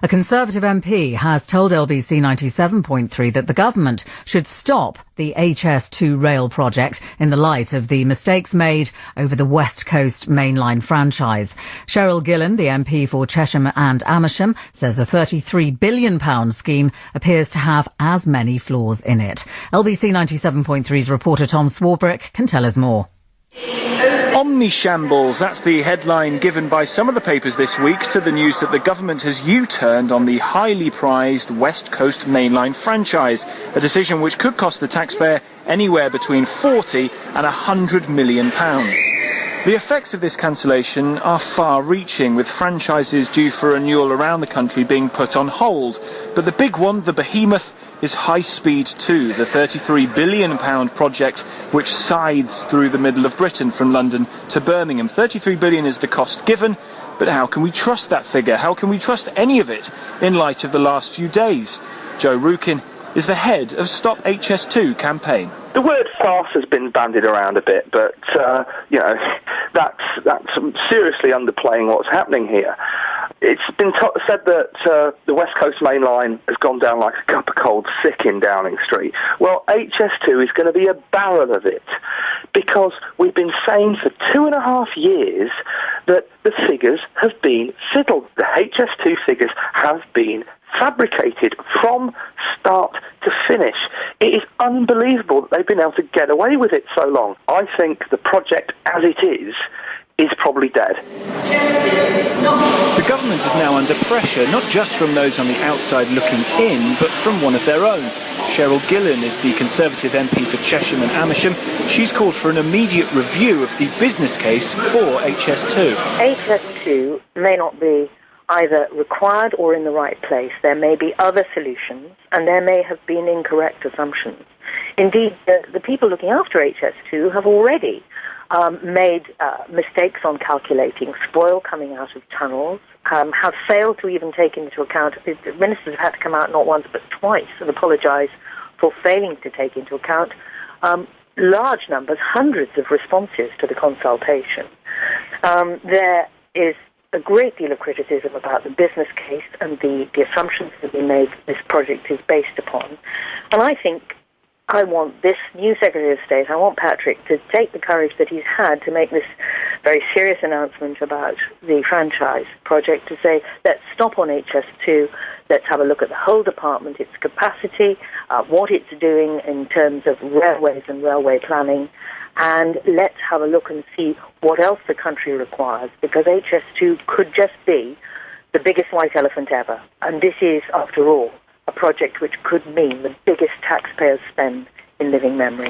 A Conservative MP has told LBC 97.3 that the government should stop the HS2 rail project in the light of the mistakes made over the West Coast mainline franchise. Cheryl Gillan, the MP for Chesham and Amersham, says the £33 billion scheme appears to have as many flaws in it. LBC 97.3's reporter Tom Swarbrick can tell us more. Omni-shambles, that's the headline given by some of the papers this week to the news that the government has U-turned on the highly prized West Coast mainline franchise, a decision which could cost the taxpayer anywhere between £40 and £100 million. The effects of this cancellation are far-reaching, with franchises due for renewal around the country being put on hold. But the big one, the behemoth, is High Speed 2, the £33 billion project which scythes through the middle of Britain from London to Birmingham. £33 billion is the cost given, but how can we trust that figure? How can we trust any of it in light of the last few days? Joe Rukin is the head of Stop HS2 campaign. The word farce has been bandied around a bit, but, that's seriously underplaying what's happening here. It's been said that the West Coast Main Line has gone down like a cup of cold sick in Downing Street. Well, HS2 is going to be a barrel of it, because we've been saying for 2.5 years that the figures have been fiddled. The HS2 figures have been fabricated from start to finish. It is unbelievable that they've been able to get away with it so long. I think the project as it is probably dead. The government is now under pressure, not just from those on the outside looking in, but from one of their own. Cheryl Gillan is the Conservative MP for Chesham and Amersham. She's called for an immediate review of the business case for HS2. HS2 may not be either required or in the right place. There may be other solutions, and there may have been incorrect assumptions. Indeed, the people looking after HS2 have already made mistakes on calculating spoil coming out of tunnels, have failed to even take into account, the ministers have had to come out not once but twice and apologise for failing to take into account large numbers, hundreds of responses to the consultation. There is a great deal of criticism about the business case and the assumptions that we made this project is based upon. And I think I want this new Secretary of State, I want Patrick to take the courage that he's had to make this very serious announcement about the franchise project, to say, let's stop on HS2, let's have a look at the whole department, its capacity, what it's doing in terms of railways and railway planning, and let's have a look and see what else the country requires, because HS2 could just be the biggest white elephant ever. And this is, after all, a project which could mean the biggest taxpayer spend in living memory.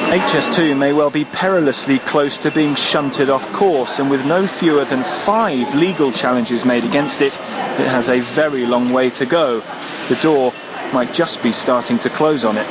HS2 may well be perilously close to being shunted off course, and with no fewer than 5 legal challenges made against it, it has a very long way to go. The door might just be starting to close on it.